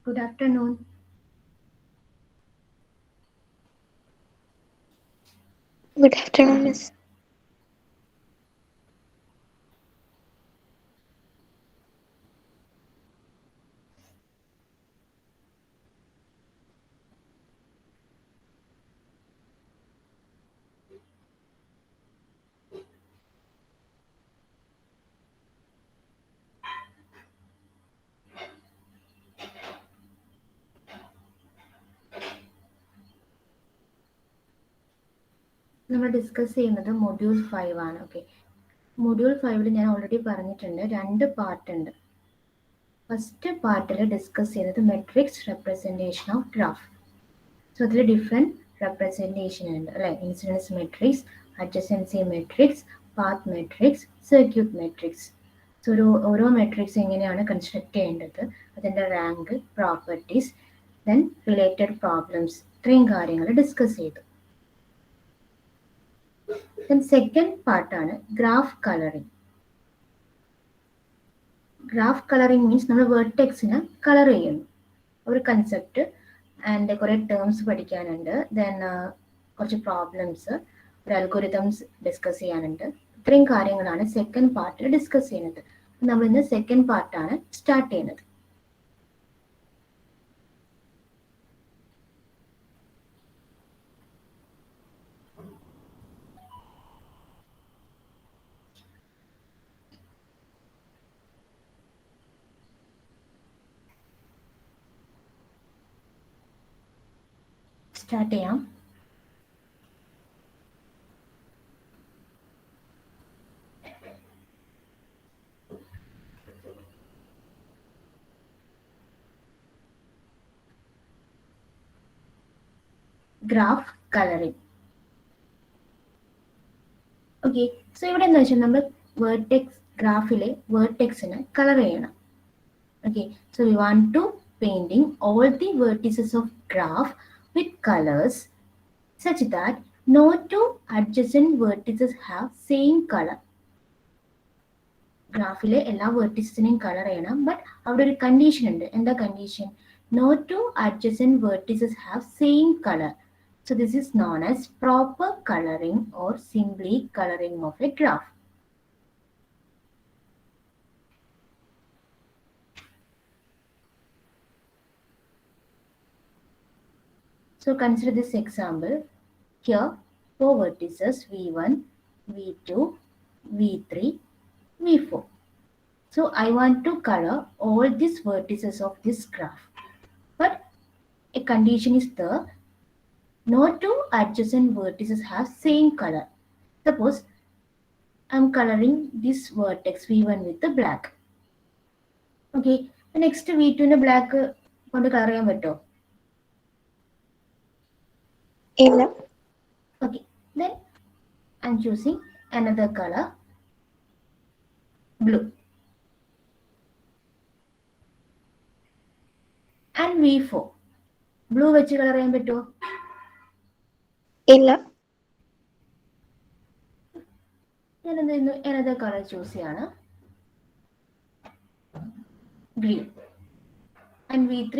Good afternoon. Good afternoon, Miss. നമ്മൾ discuss ചെയ്യുന്നത് module 5 ആണ്. ഓക്കെ, മൊഡ്യൂൾ 5 ഞാൻ ഓൾറെഡി പറഞ്ഞിട്ടുണ്ട്, 2 പാർട്ട് ഉണ്ട്. ഫസ്റ്റ് പാർട്ടിൽ ഡിസ്കസ് ചെയ്യുന്നത് matrix representation of graph. So അതിൽ ഡിഫറെൻറ്റ് റെപ്രസെൻറ്റേഷൻ ഉണ്ട് അല്ലേ? Incidence matrix, adjacency matrix, path matrix, circuit matrix. So ഓരോ മെട്രിക്സ് എങ്ങനെയാണ് കൺസ്ട്രക്ട് ചെയ്യേണ്ടത്, അതിൻ്റെ rank, properties, then related problems, ഇത്രയും കാര്യങ്ങൾ ഡിസ്കസ് ചെയ്തു. ദെൻ സെക്കൻഡ് പാർട്ടാണ് graph colouring. Graph colouring means നമ്മൾ വേർട്ടെക്സിന് കളർ ചെയ്യുന്നു, ഒരു കൺസെപ്റ്റ് ആൻഡ് കുറേ ടേംസ് പഠിക്കാനുണ്ട്. ദെൻ കുറച്ച് പ്രോബ്ലംസ്, ഒരു അൽഗോരിതംസ് ഡിസ്കസ് ചെയ്യാനുണ്ട്. ഇത്രയും കാര്യങ്ങളാണ് സെക്കൻഡ് പാർട്ടിൽ ഡിസ്കസ് ചെയ്യുന്നത്. നമ്മൾ ഇന്ന് സെക്കൻഡ് പാർട്ടാണ് സ്റ്റാർട്ട് ചെയ്യുന്നത്. സ്റ്റാർട്ട് ചെയ്യാം. Graph colouring. ഓക്കെ, സോ ഇവിടെ എന്താ വെച്ചാൽ നമ്മൾ വേർട്ടെക്സ്, ഗ്രാഫിലെ വേർട്ടെക്സിന് കളർ ചെയ്യണം. Okay, so we want to painting all the vertices of graph with colors such that no two adjacent vertices have same color. ഗ്രാഫിലെ എല്ലാ വേർട്ടിസിനെയും കളർ ചെയ്യണം, ബട്ട് അവിടെ ഒരു കണ്ടീഷൻ ഉണ്ട്. എന്താ condition? No two adjacent vertices have same colour. So this is known as proper colouring or simply colouring of a graph. So consider this example. Here 4 vertices V1, V2, V3, V4. So I want to color all these vertices of this graph. But a condition is there. No two adjacent vertices have same color. Suppose I am coloring this vertex V1 with the black. Okay. The next V2 in the black കൊണ്ട് colour ചെയ്യാൻ പറ്റുമോ? ഇല്ല. Okay. Then I am choosing another color, blue. And V4. Blue വെച്ച് colour ചെയ്യാൻ പറ്റുമോ? ഇല്ല. ഞാൻ എന്ത് ചെയ്യുന്നു? another color ചൂസ് ചെയ്യാണ്, green. And V3,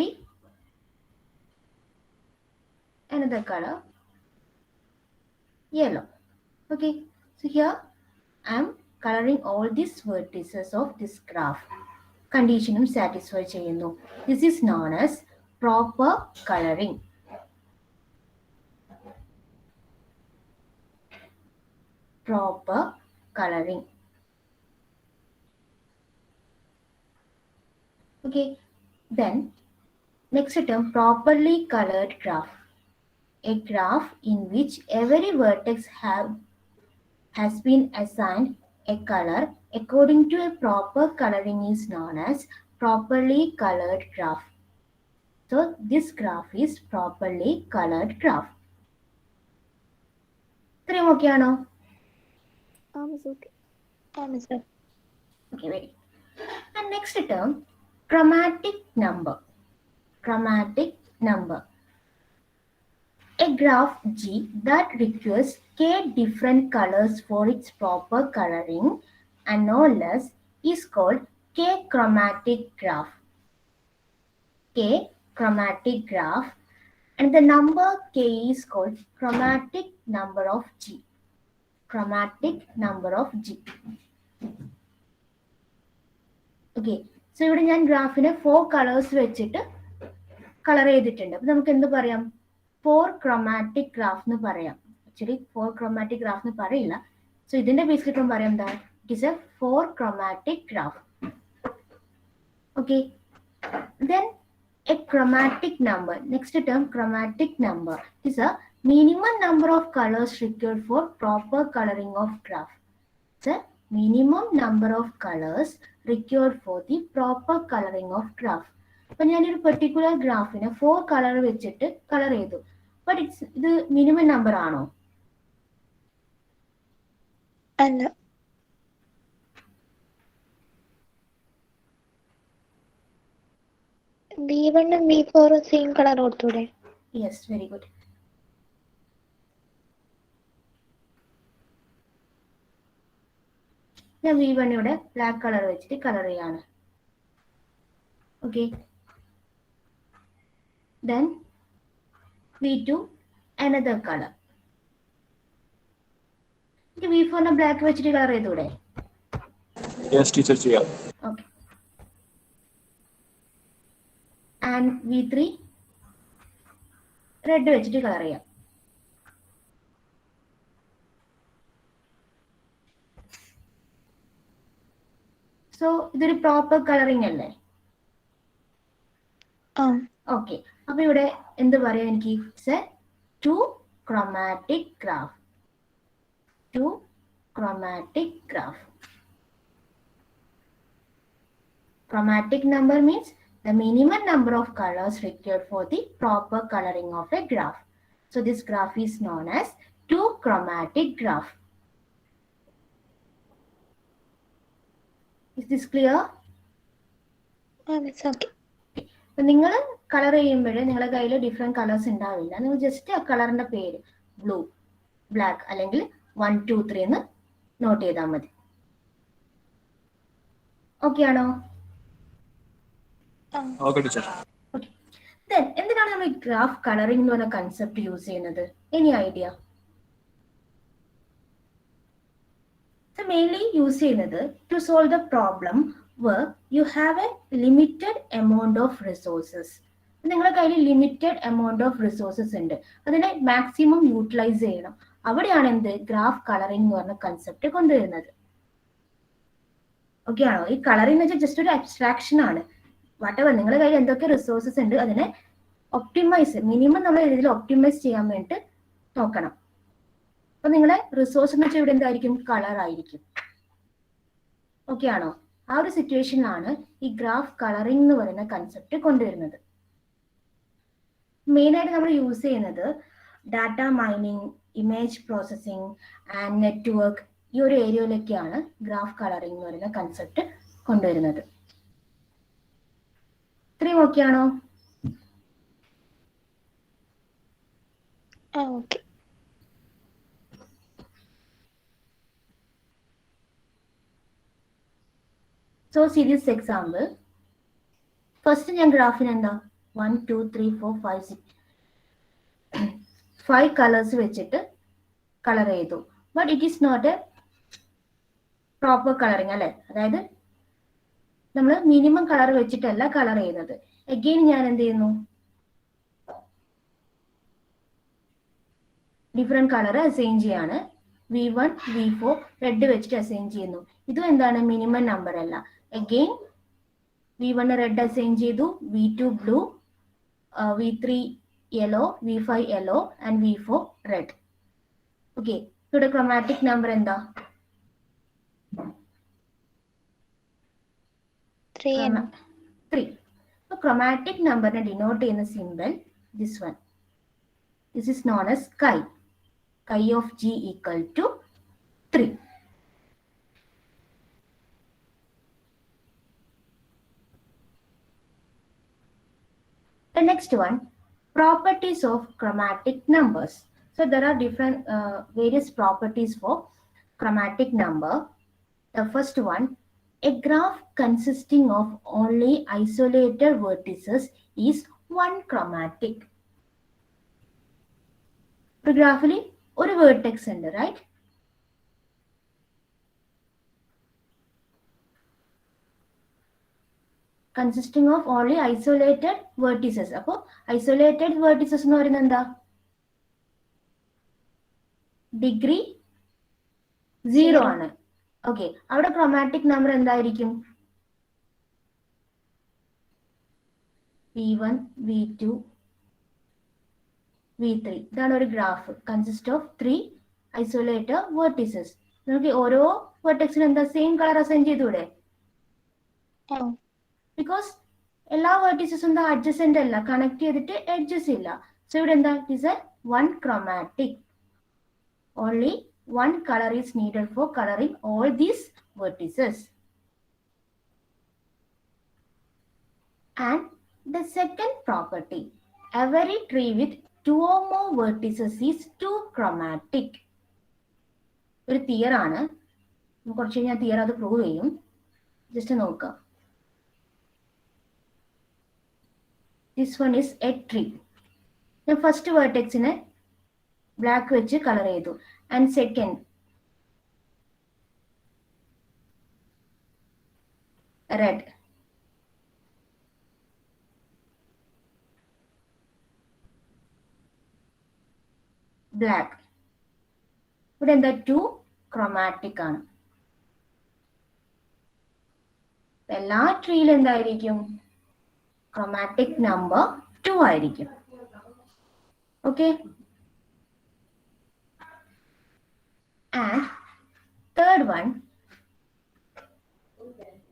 another color, yellow. Okay, so here I am coloring all these vertices of this graph. Condition satisfy ചെയ്യുന്നു. This is known as proper coloring. Proper coloring. Okay, then next term, properly colored graph. A graph in which every vertex has been assigned a color according to a proper coloring is known as properly colored graph. So this graph is properly colored graph. ഇത്രയും okay ആണോ? Okay, wait. And next term, chromatic number. Chromatic number. A graph G that requires k different colors for its proper coloring and no less is called k chromatic graph. K chromatic graph, and the number k is called chromatic number of G. Chromatic number of G. Okay. So ഇവിടെ ഞാൻ ഗ്രാഫിനെ 4 colours വെച്ചിട്ട് colour ചെയ്തിട്ടുണ്ട്. അപ്പൊ നമുക്ക് എന്ത് പറയാം? 4 chromatic graph എന്ന് പറയാം. ആക്ച്വലി 4 chromatic graph എന്ന് പറയില്ല. സോ ഇതിന്റെ ബേസിൽ ഇപ്പം പറയാം എന്താ? It is A 4 chromatic graph. Okay. Then a chromatic number. Next term, chromatic number is a minimum number of colors required for proper coloring of graph. It's a minimum number of colors required for the proper coloring of graph. അപ്പൊ ഞാനൊരു particular ഗ്രാഫിനെ 4 colour വെച്ചിട്ട് colour ചെയ്തു. But ഇത് minimum number ആണോ? അല്ല. V1 ഉം V4 same colour കൊടുത്തൂടെ? Yes, very good. ഞാൻ V1 ഇവിടെ ബ്ലാക്ക് കളർ വെച്ചിട്ട് കളർ ചെയ്യാണ്. Okay. Then V2 another color. V4 നെ ബ്ലാക്ക് വെച്ചിട്ട് കളർ ചെയ്തൂടെ? യെസ് ടീച്ചർ, ചെയ്യാം. ഓക്കെ. ആൻഡ് V3 റെഡ് വെച്ചിട്ട് കളർ ചെയ്യാം. സോ ഇതൊരു പ്രോപ്പർ കളറിംഗ് അല്ലേ? ഓക്കെ. അപ്പൊ ഇവിടെ എന്ത് പറയാം എനിക്ക്? It's A 2 chromatic graph. 2 chromatic graph. Chromatic number means the minimum number of colors required for the proper coloring of a graph. So this graph is known as 2 chromatic graph. Is this clear? It's okay. നിങ്ങൾ colour ചെയ്യുമ്പോൾ നിങ്ങളുടെ കയ്യിൽ different colours ഉണ്ടാവില്ല. നിങ്ങൾ just ആ കളറിന്റെ പേര് blue, black അല്ലെങ്കിൽ 1 2 3 എന്ന് നോട്ട് ചെയ്താൽ മതി. ഓക്കെ ആണോ? എന്തിനാണ് നമ്മൾ ഗ്രാഫ് കളറിംഗ് എന്ന് പറഞ്ഞ കൺസെപ്റ്റ് യൂസ് ചെയ്യുന്നത്? Any idea? മെയിൻലി യൂസ് ചെയ്യുന്നത് to solve the problem where you have a limited amount of resources. നിങ്ങളുടെ കയ്യിൽ ലിമിറ്റഡ് എമൗണ്ട് ഓഫ് റിസോഴ്സസ് ഉണ്ട്, അതിനെ മാക്സിമം യൂട്ടിലൈസ് ചെയ്യണം. അവിടെയാണ് എന്ത് ഗ്രാഫ് കളറിംഗ് എന്ന് പറഞ്ഞ കൺസെപ്റ്റ് കൊണ്ടുവരുന്നത്. ഓക്കെ ആണോ? ഈ കളറിംഗ് എന്ന് വെച്ചാൽ ജസ്റ്റ് ഒരു അബ്സ്ട്രാക്ഷൻ ആണ്. വാട്ടെവർ നിങ്ങളുടെ കയ്യിൽ എന്തൊക്കെ റിസോഴ്സസ് ഉണ്ട് അതിനെ ഒപ്റ്റിമൈസ്, മിനിമം നമ്മൾ ഇതിൽ ഒപ്റ്റിമൈസ് ചെയ്യാൻ വേണ്ടിയിട്ട് നോക്കണം. അപ്പൊ നിങ്ങളെ റിസോഴ്സ് എന്ന് വെച്ചാൽ ഇവിടെ എന്തായിരിക്കും? കളർ ആയിരിക്കും. ഓക്കെ ആണോ? ആ ഒരു സിറ്റുവേഷനിലാണ് ഈ ഗ്രാഫ് കളറിംഗ് എന്ന് പറയുന്ന കൺസെപ്റ്റ് കൊണ്ടുവരുന്നത്. മെയിനായിട്ട് നമ്മൾ യൂസ് ചെയ്യുന്നത് data mining, image processing and network, ഈ ഒരു ഏരിയയിലൊക്കെയാണ് ഗ്രാഫ് കളറിംഗ് എന്ന് പറയുന്ന കൺസെപ്റ്റ് കൊണ്ടുവരുന്നത്. ഇത്രയും ഓക്കെ ആണോ? Okay. So see this example. First ഞാൻ ഗ്രാഫിന് എന്താ 1 2 3 4 5 6 5 കളേഴ്സ് വെച്ചിട്ട് കളർ ചെയ്തു. But it is not a proper colouring അല്ലെ? അതായത് നമ്മൾ മിനിമം കളർ വെച്ചിട്ടല്ല കളർ ചെയ്യുന്നത്. അഗെയിൻ ഞാൻ എന്ത് ചെയ്യുന്നു? ഡിഫറെന്റ് കളർ അസൈൻ ചെയ്യാണ്. V1 V4 റെഡ് വെച്ചിട്ട് അസൈൻ ചെയ്യുന്നു. ഇതും എന്താണ്? മിനിമം നമ്പർ അല്ല. അഗെയിൻ V1 റെഡ് അസൈൻ ചെയ്തു, V2 blue, V3 yellow, V5 yellow and V4 red. Okay. ഇവിടെ ക്രോമാറ്റിക് നമ്പർ എന്താ? 3. അപ്പൊ ക്രോമാറ്റിക് നമ്പറിനെ ഡിനോട്ട് ചെയ്യുന്ന symbol this one. This is known as chi. Chi of G equal to 3. The next one, properties of chromatic numbers. So there are different various properties for chromatic number. The first one, a graph consisting of only isolated vertices is one chromatic. ഒരു ഗ്രാഫിൽ ഒരു vertex ഉണ്ട്, right? Consisting of only isolated vertices. അപ്പോൾ isolated vertices എന്ന് പറയുന്നത് എന്താ? Degree 0 ആണ്. Okay, അവിടെ ക്രോമാറ്റിക് നമ്പർ എന്തായിരിക്കും? V1, V2, V3. ഇതാണ് ഒരു graph. Consist of 3 isolated vertices. നമുക്ക് ഓരോ വേർട്ടെക്സിനും എന്താ സെയിം കളർ അസൈൻ ചെയ്തൂടെ? ബിക്കോസ് എല്ലാ വേർട്ടിസസും എന്താ അഡ്ജസന്റ് അല്ല, കണക്ട് ചെയ്തിട്ട് എഡ്ജസ് ഇല്ല. സോ ഇവിടെ എന്താ? It is A one chromatic. Only one color is needed for coloring all these vertices. And the second property, every tree with 2 or more vertices is too chromatic. ഒരു തിയർ ആണ്. കുറച്ച് കഴിഞ്ഞാൽ തിയർ അത് prove ചെയ്യും. Just നോക്കാം. This one is A tree. ഞാൻ first വേർട്ടെക്സിനെ black വെച്ച് colour ചെയ്തു. And second, red. Black. ഇവിടെ എന്താ? 2 chromatic ആണ്. എല്ലാ ട്രീയിലും എന്തായിരിക്കും? ക്രോമാറ്റിക് നമ്പർ 2 ആയിരിക്കും. Okay. And third one,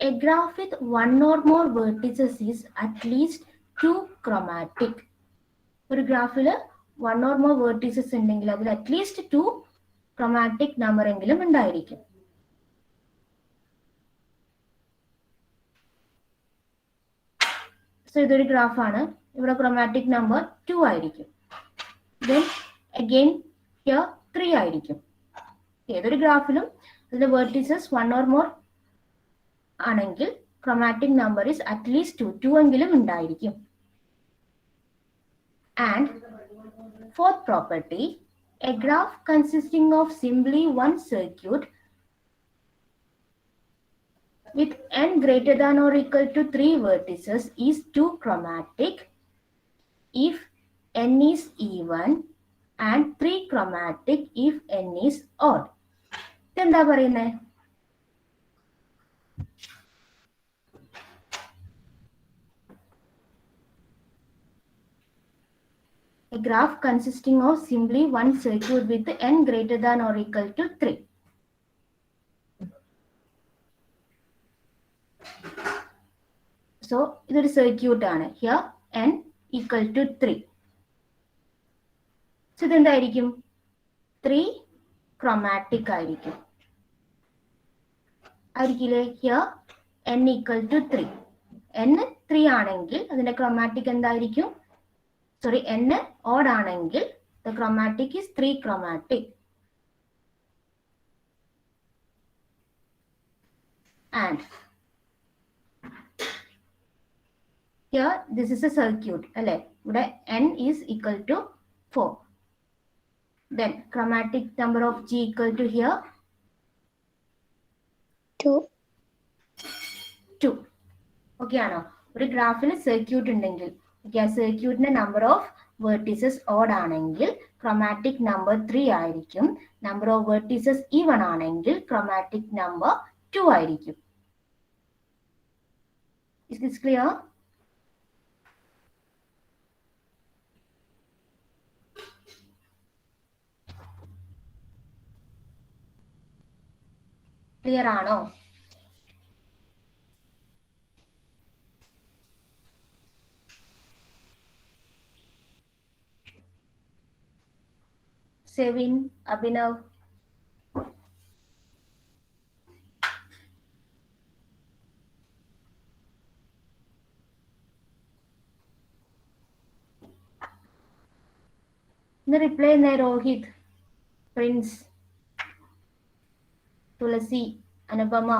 a graph with 1 or more vertices is at least 2 chromatic. ഒരു ഗ്രാഫിൽ 1 or more vertices ഉണ്ടെങ്കിൽ അതിൽ അറ്റ്ലീസ്റ്റ് 2 chromatic നമ്പർ എങ്കിലും ഉണ്ടായിരിക്കും. സോ ഇതൊരു ഗ്രാഫാണ്. ഇവിടെ ക്രോമാറ്റിക് നമ്പർ 2 ആയിരിക്കും. Then again here 3 ആയിരിക്കും. ഏതൊരു ഗ്രാഫിലും അതിന്റെ വേർട്ടിസസ് 1 or more ആണെങ്കിൽ ക്രോമാറ്റിക് നമ്പർ ഇസ് അറ്റ്ലീസ്റ്റ് 2 എങ്കിലും ഉണ്ടായിരിക്കും. And fourth property, a graph consisting of simply one circuit with n greater than or equal to 3 vertices is too chromatic if n is even and 3 chromatic if n is odd. എന്താ പറയുന്നത്? A graph consisting of simply one circuit with n greater than or equal to 3. So ഇതൊരു circuit ആണ്. Here n equal to 3. So ഇതെന്തായിരിക്കും? 3 chromatic ആയിരിക്കും. ആയിരിക്കില്ലേ? Here n equal to 3. n 3 ആണെങ്കിൽ അതിന്റെ chromatic എന്തായിരിക്കും? Sorry, n odd ആണെങ്കിൽ the chromatic is 3 chromatic. And here this is a circuit, അല്ലേ? ഇവിടെ n is equal to 4. Then chromatic number of G equal to here 2. Okay ആണോ? ഒരു ഗ്രാഫിൽ circuit ഉണ്ടെങ്കിൽ ആ സർക്യൂട്ടിന്റെ നമ്പർ ഓഫ് വേർട്ടിസസ് ഓഡ് ആണെങ്കിൽ ക്രോമാറ്റിക് നമ്പർ 3 ആയിരിക്കും. നമ്പർ ഓഫ് വേർട്ടിസസ് ഈവൺ ആണെങ്കിൽ ക്രോമാറ്റിക് നമ്പർ 2 ആയിരിക്കും. Is this clear? ക്ലിയർ ആണോ? സെവിൻ, അഭിനവ്, ഇന്ന് റിപ്ലൈ ചെയ്യുന്ന Rohit, Prince, Tulasi, Anupama.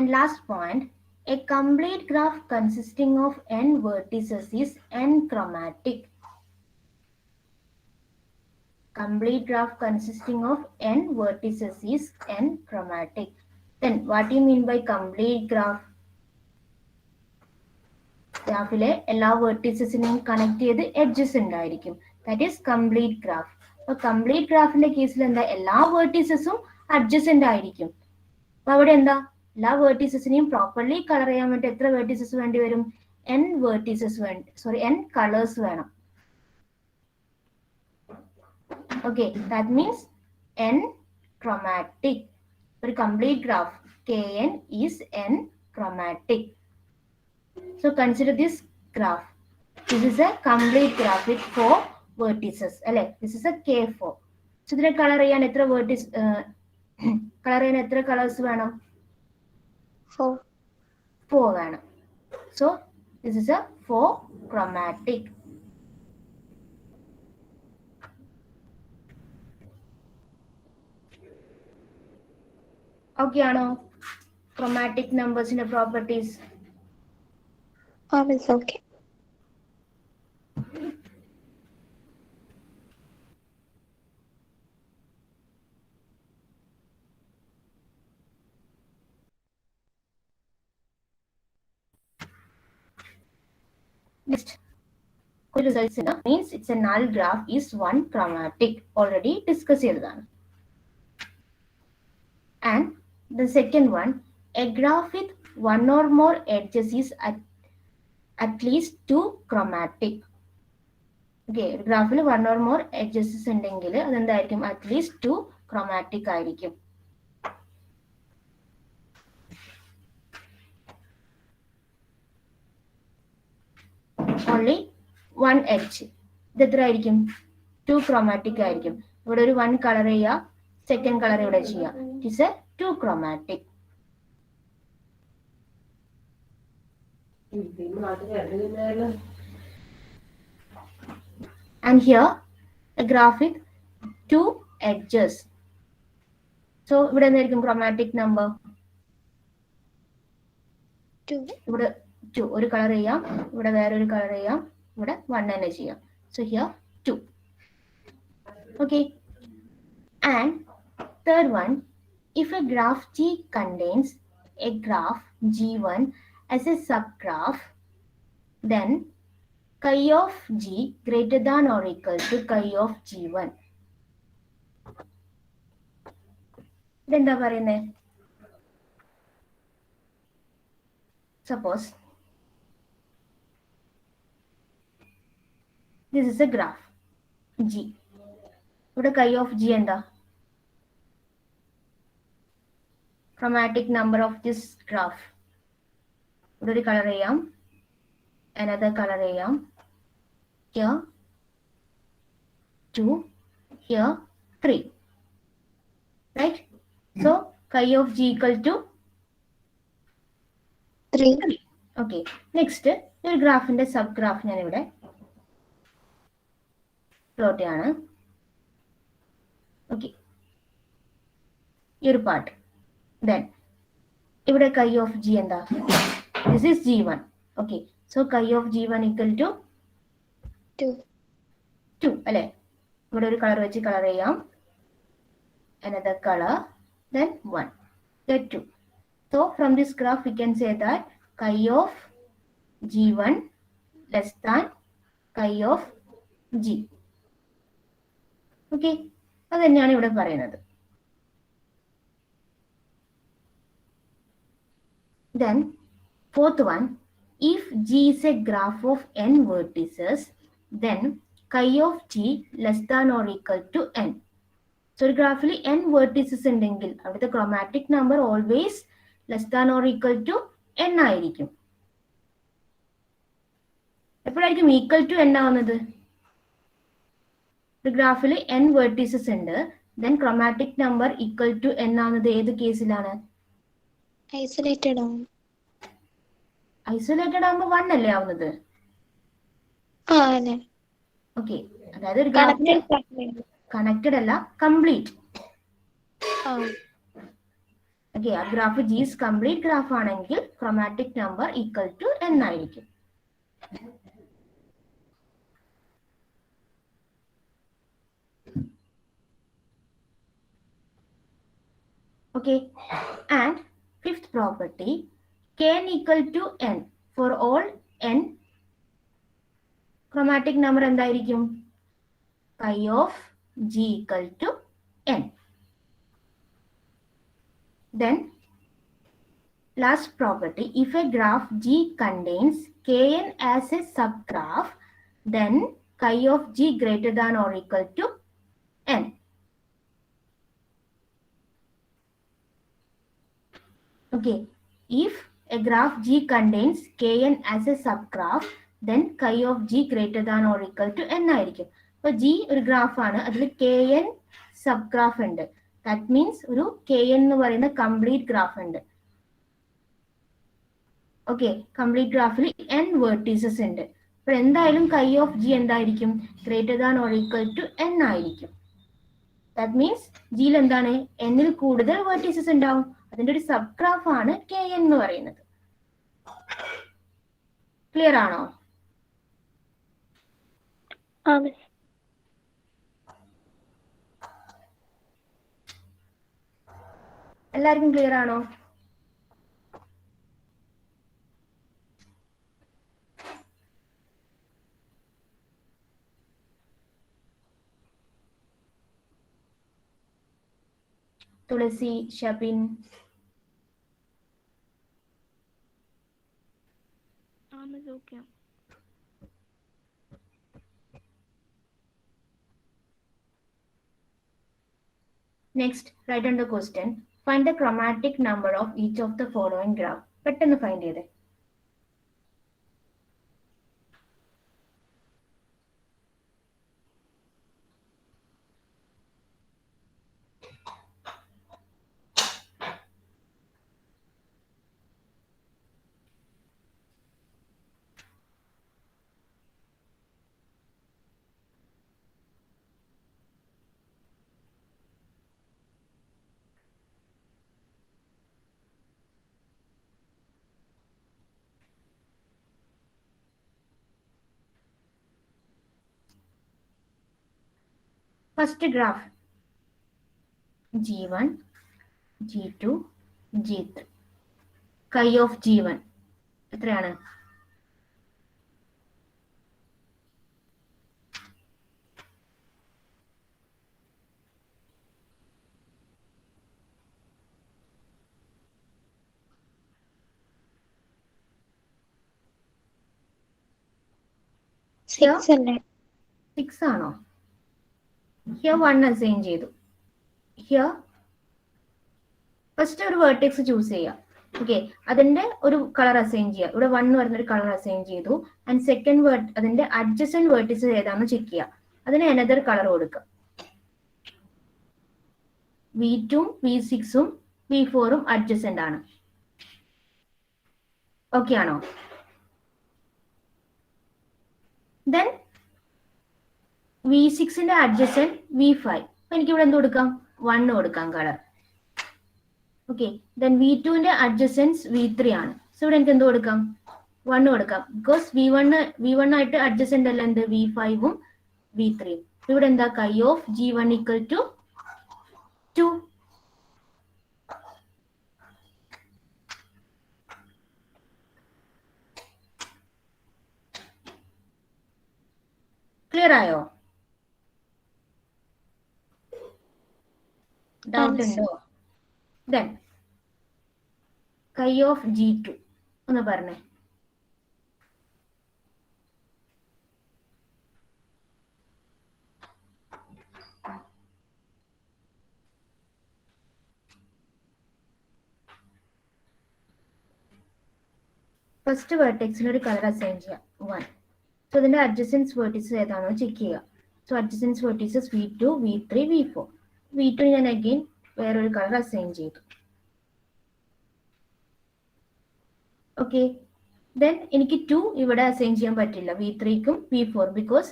And last point, a complete graph consisting of n vertices is n-chromatic. Complete graph consisting of n vertices is n-chromatic. Then what do you mean by complete graph? ഗ്രാഫിലെ എല്ലാ വേർട്ടീസസിനെയും connect ചെയ്ത് edges ഉണ്ടായിരിക്കും. That is complete graph. അപ്പൊ complete ഗ്രാഫിന്റെ കേസിൽ എന്താ, എല്ലാ വേർട്ടീസസും adjacent ആയിരിക്കും. അപ്പൊ അവിടെ എന്താ, എല്ലാ വേർട്ടീസസിനെയും പ്രോപ്പർലി കളർ ചെയ്യാൻ വേണ്ടി എത്ര വേർട്ടീസസ് വേണ്ടി വരും? n വേർട്ടീസസ് n കളേഴ്സ് വേണം. Okay, that means n chromatic. ഒരു complete graph kn is n chromatic. So consider this graph. This is a complete graph with 4 vertices. അല്ലെ, this is a K4. So ഇതിനെ colour ചെയ്യാൻ എത്ര colours വേണം? 4 വേണം. So this is a 4 chromatic. Okay ആണോ? Chromatic numbersന്റെ properties. It's okay. Next, results means it's a null graph is one chromatic. Already discussed ചെയ്തതാണ്. And the second one, a graph with one or more edges is at least 2 chromatic. Okay, ഗ്രാഫിൽ 1 or more edges ഉണ്ടെങ്കിൽ അതെന്തായിരിക്കും? at least 2 chromatic ആയിരിക്കും. Only one edge. ഇത് എത്ര ആയിരിക്കും? 2 chromatic ആയിരിക്കും. ഇവിടെ ഒരു 1 കളർ ചെയ്യുക, സെക്കൻഡ് കളർ ഇവിടെ ചെയ്യുക. It is a 2 chromatic. And here a graph with 2 edges. So ഇവിടെ എന്തായിരിക്കും chromatic number? 2. ഇവിടെ 2 ഒരു കളർ ചെയ്യാം, ഇവിടെ വേറൊരു കളർ ചെയ്യാം, ഇവിടെ 1 തന്നെ ചെയ്യാം. So here 2. Okay. And third one, if a graph G contains a graph G1 as a subgraph, then chi of G greater than or equal to chi of G1. ഇതെന്താ പറയുന്നത്? Suppose this is a graph G. ഇവിടെ chi of G എന്താ? Chromatic number of this graph. ഇവിടെ ഒരു colour ചെയ്യാം, another color ചെയ്യാം. Here 2, here 3. Right? So chi of G equal to 3. Okay. Next, ഒരു ഗ്രാഫിന്റെ സബ് ഗ്രാഫ് ഞാൻ ഇവിടെ പ്ലോട്ട് ചെയ്യാണ്. ഓക്കെ, ഈ ഒരു പാർട്ട്. Then ഇവിടെ chi of G എന്താ? This is G1. Okay. So chi of G1 equal to 2 അല്ലെ? ഇവിടെ ഒരു കളർ വെച്ച് കളർ ചെയ്യാം, another color, then 1, then 2. So from this graph we can say that chi of G1 less than chi of G. Okay, അത് തന്നെയാണ് ഇവിടെ പറയുന്നത്. Then fourth one, if G is a graph of n vertices, then chi of G less than or equal to n. So ഒരു ഗ്രാഫിൽ n vertices ഉണ്ടെങ്കിൽ അവിടുത്തെ chromatic number always less than or equal to n ആയിരിക്കും. എപ്പോഴായിരിക്കും equal to n ആവുന്നത്? ഒരു ഗ്രാഫിൽ n vertices ഉണ്ട്, then chromatic number equal to n ആവുന്നത് ഏത് കേസിലാണ്? Isolated ആണ്. ഐസൊലേറ്റഡ് ആകുമ്പോൾ 1 അല്ലേ ആവുന്നത്? ആണ്. ഓക്കെ, അതായത് ഒരു ഗ്രാഫിൽ കണക്റ്റഡ് അല്ല, കംപ്ലീറ്റ്. ഓക്കെ, ആ graph G is complete graph ആണെങ്കിൽ chromatic number equal to n ആയിരിക്കും. Okay, and fifth property, kn equal to n for all n chromatic number എന്തായിരിക്കും? Chi of g equal to n. Then last property, if a graph g contains kn as a subgraph, then chi of g greater than or equal to n. Okay, if a graph G contains Kn as a subgraph, then chi of G greater than or equal to n ആയിരിക്കും. അപ്പോൾ G ഒരു ഗ്രാഫാണ്, അതിൽ Kn subgraph ഉണ്ട്. That means ഒരു Kn എന്ന് പറയുന്ന complete graph ഉണ്ട്. ഓക്കെ, കംപ്ലീറ്റ് ഗ്രാഫിൽ n വേർട്ടീസസ് ഉണ്ട്. അപ്പോൾ എന്തായാലും chi of G എന്തായിരിക്കും? Greater than or equal to n ആയിരിക്കും. ദാറ്റ് മീൻസ് ജിയിൽ എന്താണ്? എന്നിൽ കൂടുതൽ വേർട്ടീസസ് ഉണ്ടാവും. അതിന്റെ ഒരു സബ് ഗ്രാഫ് ആണ് Kn എന്ന് പറയുന്നത്. ക്ലിയർ ആണോ? എല്ലാവർക്കും ക്ലിയർ ആണോ? തുളസി, Shabin, okay. Next, write down the question. Find the chromatic number of each of the following graph. പെട്ടെന്ന് ഫൈൻഡ് ചെയ്തേ. First graph G1, G2, G3. chi of G1 എത്രയാണ്? സിക്സ് ആണോ? ഹിയർ 1 അസൈൻ ചെയ്തു. ഹിയർ ഫസ്റ്റ് ഒരു vertex choose ചെയ്യുക. Okay, അതിന്റെ ഒരു colour assign ചെയ്യുക. ഇവിടെ 1 എന്ന് പറയുന്ന ഒരു കളർ അസൈൻ ചെയ്തു. ആൻഡ് സെക്കൻഡ് അതിന്റെ അഡ്ജസന്റ് വേർട്ടിസസ് ഏതാണെന്ന് ചെക്ക് ചെയ്യുക. അതിന് അനദർ കളർ കൊടുക്കുക. V2 V6 V4 അഡ്ജസന്റ് ആണ്. ഓക്കെ ആണോ? ദെൻ V6ന്റെ അഡ്ജസന്റ് V5. എനിക്കിവിടെ എന്ത് കൊടുക്കാം? 1 കൊടുക്കാം കളർ. ഓക്കെ, ദെൻ V2ന്റെ അഡ്ജസൻസ് V3 ആണ്. സോ ഇവിടെ എനിക്ക് എന്ത് കൊടുക്കാം? 1 കൊടുക്കാം. ബിക്കോസ് V1 ആയിട്ട് അഡ്ജസന്റ് അല്ല എന്ത്? V5 V3. ഇവിടെ എന്താ? chi of G1 equal to 2. Clear ആയോ? ഡൗട്ട് ഉണ്ടോ? ദെൻ chi of G2 ഒന്ന് പറഞ്ഞേ. ഫസ്റ്റ് വെർട്ടെക്സിന് ഒരു കളർ അസൈൻ ചെയ്യാം 1. സോ അതിന്റെ അഡ്ജസൻസ് വെർട്ടിസസ് ഏതാണോ ചെക്ക് ചെയ്യുക. So adjacents vertices V2 V3 V4. V2 ഞാൻ അഗെയിൻ വേറൊരു കളർ അസൈൻ ചെയ്തു. ഓക്കെ, ദെൻ എനിക്ക് 2 ഇവിടെ അസൈൻ ചെയ്യാൻ പറ്റില്ല V3ക്കും V4 because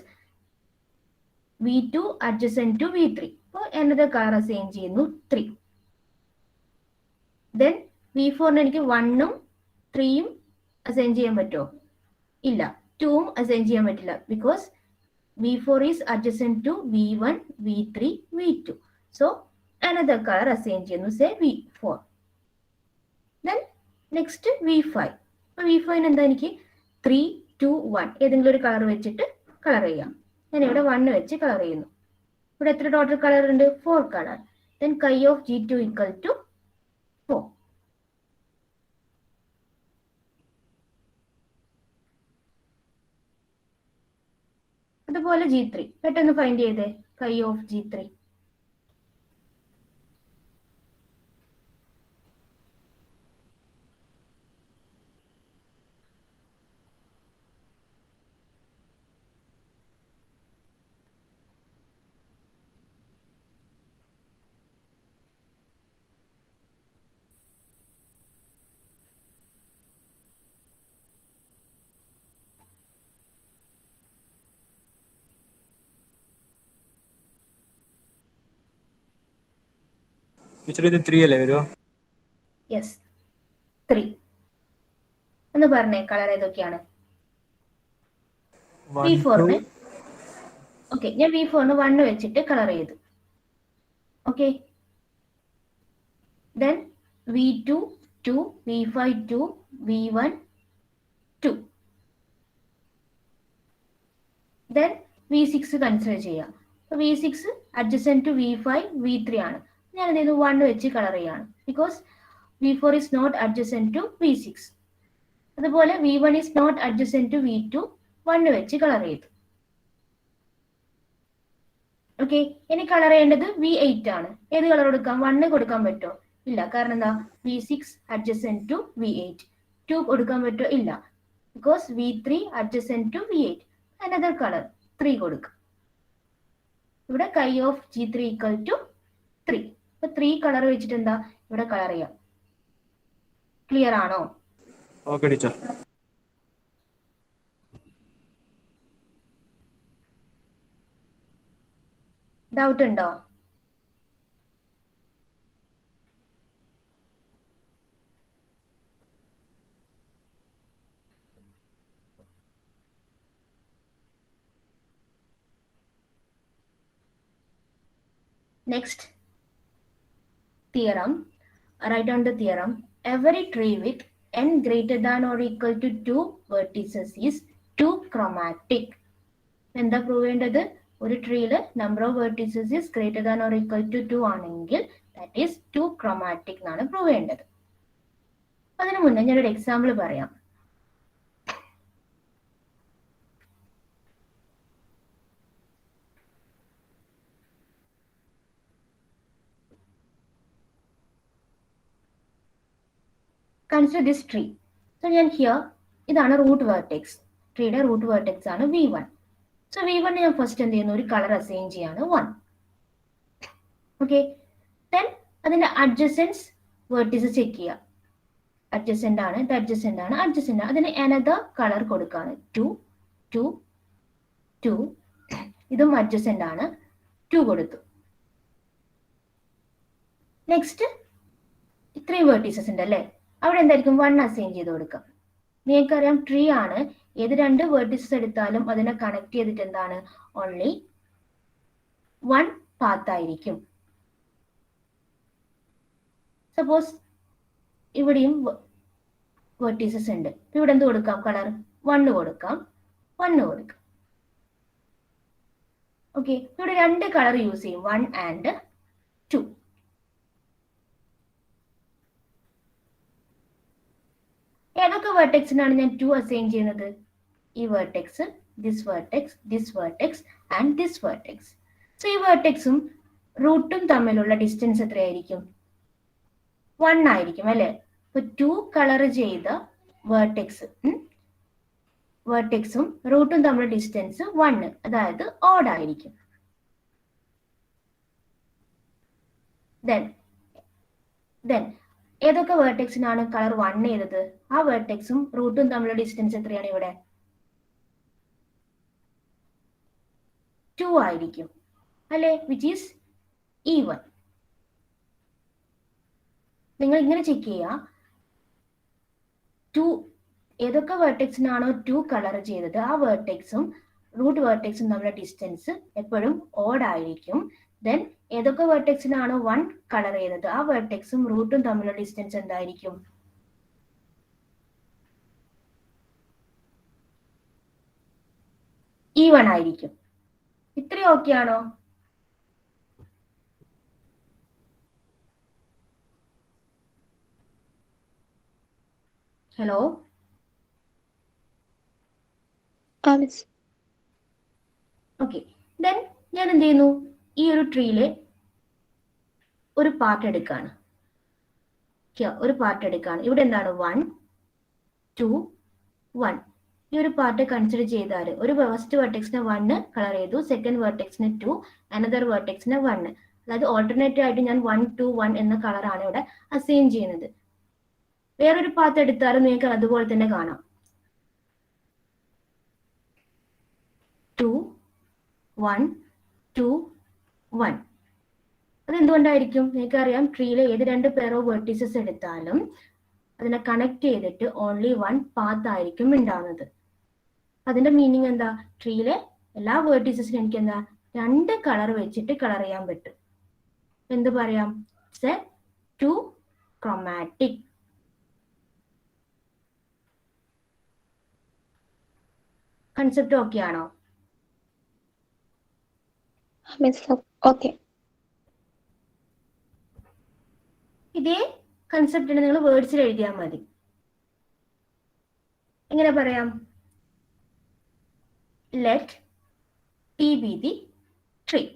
V2 adjacent to V3. അപ്പോൾ another കളർ അസൈൻ ചെയ്യുന്നു 3. ദെൻ V4 എനിക്ക് 1ഉം 3യും അസൈൻ ചെയ്യാൻ പറ്റുമോ? ഇല്ല. 2ഉം അസൈൻ ചെയ്യാൻ പറ്റില്ല. Because V4 is adjacent to V1, V3, V2. So another color assign ചെയ്യുന്നു. Say V4. Then next V5. അപ്പോൾ V5 എന്താ എനിക്ക് 3, 2, 1 ഏതെങ്കിലും ഒരു കളർ വെച്ചിട്ട് കളർ ചെയ്യാം. ഞാൻ ഇവിടെ 1 വെച്ച് കളർ ചെയ്യുന്നു. ഇവിടെ എത്ര ടോട്ടൽ കളർ ഉണ്ട്? 4 colour. Then chi of G2 equal to 4. അതുപോലെ G3 പെട്ടെന്ന് ഫൈൻഡ് ചെയ്തേ. chi of G3. ടീച്ചർ ഇത് 3 അല്ലേ വരുമോ? യെസ് 3. എന്ന് പറഞ്ഞേ കളർ ഏതൊക്കെയാണ്? V4 ഓക്കെ, ഞാൻ V4 1 വെച്ചിട്ട് കളർ ചെയ്തു. Okay, then V2 2, V5 2, V1 2. Then V6 consider ചെയ്യാം. അപ്പോൾ V6 adjacent to V5, V3 ആണ്. ഞാൻ എന്ത് ചെയ്യുന്നു? 1 വെച്ച് കളർ ചെയ്യാണ്. Because V4 is not adjacent to V6. അതുപോലെ V1 is not adjacent to V2. 1 വെച്ച് കളർ ചെയ്തു. ഓക്കെ, ഇനി കളർ ചെയ്യേണ്ടത് V8 ആണ്. ഏത് കളർ കൊടുക്കാം? 1 കൊടുക്കാൻ പറ്റുമോ? ഇല്ല. കാരണം എന്താ? V6 adjacent to V8. 2 കൊടുക്കാൻ പറ്റുമോ? ഇല്ല. Because V3 adjacent to V8. another colour 3 കൊടുക്കാം. ഇവിടെ chi of G3 equal to 3. അപ്പൊ 3 കളർ വെച്ചിട്ട് എന്താ ഇവിടെ കളർ ചെയ്യാം. ക്ലിയർ ആണോ? Okay teacher. ഡൗട്ട് ഉണ്ടോ? Next theorem. Write down the theorem. Every tree with n greater than or equal to 2 vertices is 2 chromatic. എന്താ പ്രൂവ് ചെയ്യേണ്ടത്? ഒരു ട്രീയില് number of vertices is greater than or equal to 2 ആണെങ്കിൽ that is 2 chromatic എന്നാണ് prove ചെയ്യേണ്ടത്. അതിനു മുന്നേ ഞാനൊരു എക്സാമ്പിൾ പറയാം. Consider this tree. സോ ഞാൻ ഹിയർ ഇതാണ് റൂട്ട് വെർട്ടെക്സ്. ട്രീയുടെ റൂട്ട് വെർട്ടെക്സ് ആണ് V1. സോ V1 ഞാൻ ഫസ്റ്റ് എന്ത് ചെയ്യുന്നു? ഒരു കളർ അസൈൻ ചെയ്യാണ് 1. ഓക്കെ, ദെൻ അതിന്റെ അഡ്ജസൻസ് വെർട്ടിസസ് ചെക്ക് ചെയ്യുക. അഡ്ജസന്റ് ആണ്, ഇത് അഡ്ജസന്റ് ആണ്, അഡ്ജസന്റ് ആണ്. അതിന് അനദർ കളർ കൊടുക്കാണ് 2, 2, 2. ഇതും അഡ്ജസന്റ് ആണ്, 2 കൊടുത്തു. നെക്സ്റ്റ് ഇത്രയും വെർട്ടിസസ് ഉണ്ട് അല്ലേ? അവിടെ എന്തായിരിക്കും? 1 അസൈൻ ചെയ്ത് കൊടുക്കാം. നിങ്ങൾക്കറിയാം ട്രീ ആണ്, ഏത് 2 വെർട്ടിസസ് എടുത്താലും അതിനെ കണക്ട് ചെയ്തിട്ട് എന്താണ്? ഓൺലി 1 പാത്ത് ആയിരിക്കും. സപ്പോസ് ഇവിടെയും വെർട്ടിസസ് ഉണ്ട്. ഇവിടെ എന്ത് കൊടുക്കാം? കളർ 1 കൊടുക്കാം, 1 കൊടുക്കാം. ഓക്കെ, ഇവിടെ 2 കളർ യൂസ് ചെയ്യും, 1 ആൻഡ് 2. ഏതൊക്കെ വെർട്ടെക്സിനാണ് ഞാൻ 2 അസൈൻ ചെയ്യുന്നത്? ഈ vertex, this vertex, this vertex and this vertex. So ഈ വെർട്ടെക്സും റൂട്ടും തമ്മിലുള്ള ഡിസ്റ്റൻസ് എത്രയായിരിക്കും? 1 ആയിരിക്കും അല്ലെ? ഇപ്പൊ 2 കളർ ചെയ്ത വെർട്ടെക്സും റൂട്ടും തമ്മിലുള്ള ഡിസ്റ്റൻസ് 1, അതായത് ഓഡ് ആയിരിക്കും. ദെൻ ഏതൊക്കെ വെർട്ടെക്സിനാണ് കളർ 1 ചെയ്തത്? ആ വെർട്ടെക്സും റൂട്ടും തമ്മിലുള്ള ഡിസ്റ്റൻസ് എത്രയാണ് ഇവിടെ? 2 ആയിരിക്കും അല്ലെ? Which is E1. നിങ്ങൾ ഇങ്ങനെ ചെക്ക് ചെയ്യുക, ഏതൊക്കെ വേർട്ടെക്സിനാണോ 2 കളർ ചെയ്തത് ആ വേർട്ടെക്സും റൂട്ട് വേർട്ടെക്സും തമ്മിലുള്ള ഡിസ്റ്റൻസ് എപ്പോഴും ഓഡ് ആയിരിക്കും. ദെൻ ഏതൊക്കെ വേർട്ടെക്സിനാണോ 1 കളർ ചെയ്തത് ആ വേർട്ടെക്സും റൂട്ടും തമ്മിലുള്ള ഡിസ്റ്റൻസ് എന്തായിരിക്കും? ഈവൺ ആയിരിക്കും. ഇത്രയും ഓക്കെ ആണോ? Hello, okay. ദെൻ ഞാൻ എന്ത് ചെയ്യുന്നു, ഈ ഒരു ട്രീയിലെ ഒരു പാർട്ട് എടുക്കുകയാണ്. ഒരു പാർട്ട് എടുക്കുകയാണ്. ഇവിടെ എന്താണ് 1 2 1. ഈ ഒരു പാർട്ട് കൺസിഡർ ചെയ്താൽ ഒരു ഫസ്റ്റ് വെർട്ടെക്സിന് 1 കളർ ചെയ്തു, സെക്കൻഡ് വെർട്ടെക്സിന് 2, അനദർ വെർട്ടെക്സിന് 1. അതായത് ഓൾട്ടർനേറ്റീവ് ആയിട്ട് ഞാൻ 1 2 1 എന്ന കളറാണ് ഇവിടെ അസൈൻ ചെയ്യുന്നത്. വേറൊരു പാത്ത് എടുത്താലും നിങ്ങൾക്ക് അതുപോലെ തന്നെ കാണാം. 2 1 2 1. അതെന്തുകൊണ്ടായിരിക്കും? നിങ്ങൾക്കറിയാം, ട്രീയിലെ ഏത് 2 പെയർ ഓഫ് വെർട്ടീസസ് എടുത്താലും അതിനെ കണക്ട് ചെയ്തിട്ട് ഓൺലി 1 പാത്ത് ആയിരിക്കും ഉണ്ടാവുന്നത്. അതിന്റെ മീനിങ് എന്താ? ട്രീയിലെ എല്ലാ വേർട്ടീസസിനും എനിക്ക് എന്താ 2 കളർ വെച്ചിട്ട് കളർ ചെയ്യാൻ പറ്റും. എന്ത് പറയാം? It's A 2 chromatic. Concept okay ആണോ? ഓക്കെ. ഇതേ കൺസെപ്റ്റിന് നിങ്ങൾ വേർഡ്സിൽ എഴുതിയാൽ മതി. എങ്ങനെ പറയാം? Let T be the tree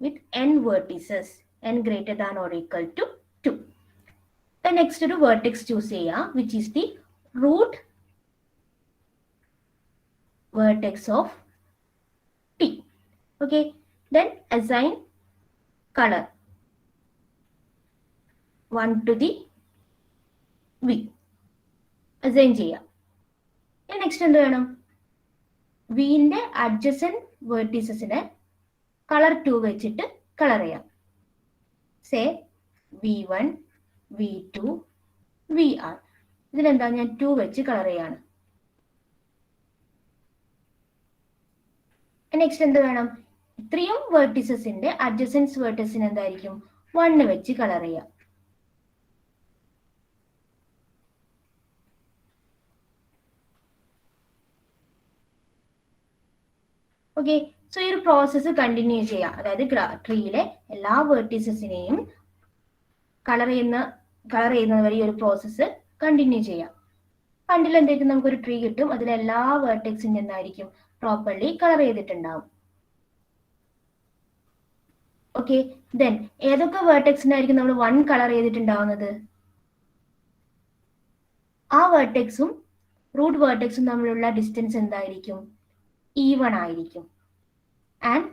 with n vertices, n greater than or equal to 2. Then next ഒരു vertex choose ചെയ്യുക, which is the root vertex of T. Okay, then assign color 1 to the V. assign ചെയ്യാം. Next എന്ത് വേണം? വിന്റെ adjacent വേർട്ടീസസിനെ colour 2 വെച്ചിട്ട് colour ചെയ്യാം. Say V1 V2 VR. ഇതിലെന്താ, ഞാൻ 2 വെച്ച് കളർ ചെയ്യാണ്. നെക്സ്റ്റ് എന്ത് വേണം? ഇത്രയും വേർട്ടീസസിന്റെ അഡ്ജസൻസ് വേർട്ടീസിന് എന്തായിരിക്കും? 1 വെച്ച് കളർ ചെയ്യാം. ഓക്കെ, സോ ഈ ഒരു പ്രോസസ്സ് കണ്ടിന്യൂ ചെയ്യാം. അതായത് ട്രീയിലെ എല്ലാ വേർട്ടീസസിനെയും കളർ ചെയ്യുന്നത് വരെ ഈ ഒരു പ്രോസസ്സ് കണ്ടിന്യൂ ചെയ്യാം. കണ്ടിൽ എന്തായിരിക്കും? നമുക്കൊരു ട്രീ കിട്ടും. അതിലെല്ലാ വേർട്ടെക്സിന്റെ എന്തായിരിക്കും? പ്രോപ്പർലി കളർ ചെയ്തിട്ടുണ്ടാവും. ഓക്കെ, ദെൻ ഏതൊക്കെ വേർട്ടെക്സിനായിരിക്കും നമ്മൾ 1 കളർ ചെയ്തിട്ടുണ്ടാവുന്നത്? ആ വേർട്ടെക്സും റൂട്ട് വേർട്ടെക്സും തമ്മിലുള്ള ഡിസ്റ്റൻസ് എന്തായിരിക്കും? E1 ആയിരിക്കും. ആൻഡ്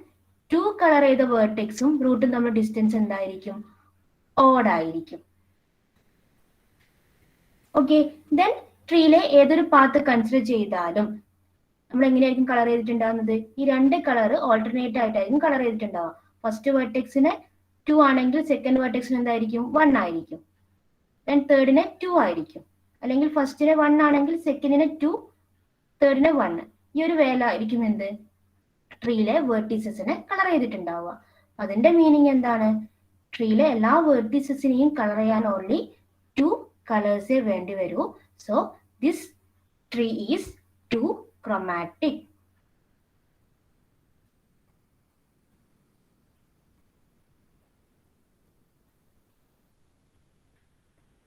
2 കളർ ചെയ്ത വേർട്ടെക്സും റൂട്ടും തമ്മിലുള്ള ഡിസ്റ്റൻസ് എന്തായിരിക്കും? ഓഡ് ആയിരിക്കും. ഓക്കെ, ദെൻ ട്രീയിലെ ഏതൊരു പാത്ത് കൺസിഡർ ചെയ്താലും നമ്മൾ എങ്ങനെയായിരിക്കും കളർ ചെയ്തിട്ടുണ്ടാവുന്നത്? ഈ 2 കളർ ഓൾട്ടർനേറ്റ് ആയിട്ടായിരിക്കും കളർ ചെയ്തിട്ടുണ്ടാവുക. ഫസ്റ്റ് വേർട്ടെക്സിന് 2 ആണെങ്കിൽ സെക്കൻഡ് വേർട്ടെക്സിന് എന്തായിരിക്കും? 1 ആയിരിക്കും. ദെൻ തേർഡിന് 2 ആയിരിക്കും. അല്ലെങ്കിൽ ഫസ്റ്റിന് 1 ആണെങ്കിൽ സെക്കൻഡിന് 2, തേർഡിന് 1. ഈ ഒരു വേല ആയിരിക്കും എന്ത്? ട്രീയിലെ വേർട്ടീസസിനെ കളർ ചെയ്തിട്ടുണ്ടാവുക. അതിന്റെ മീനിങ് എന്താണ്? ട്രീയിലെ എല്ലാ വേർട്ടീസസിനെയും കളർ ചെയ്യാൻ ഓൺലി 2 കളേഴ്സേ വേണ്ടി വരൂ. So this tree is 2 chromatic.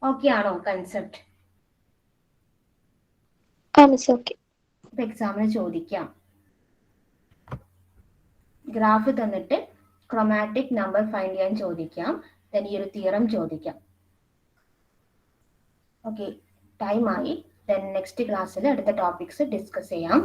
Okay ആണോ കൺസെപ്റ്റ്? എക്സാമിന് ചോദിക്കാം. ഗ്രാഫ് തന്നിട്ട് ക്രോമാറ്റിക് നമ്പർ ഫൈൻഡ് ചെയ്യാൻ ചോദിക്കാം. then ഈ ഒരു തിയറം ചോദിക്കാം. ഓക്കെ, ടൈം ആയി. then നെക്സ്റ്റ് ക്ലാസ്സിൽ അടുത്ത ടോപ്പിക്സ് ഡിസ്കസ് ചെയ്യാം.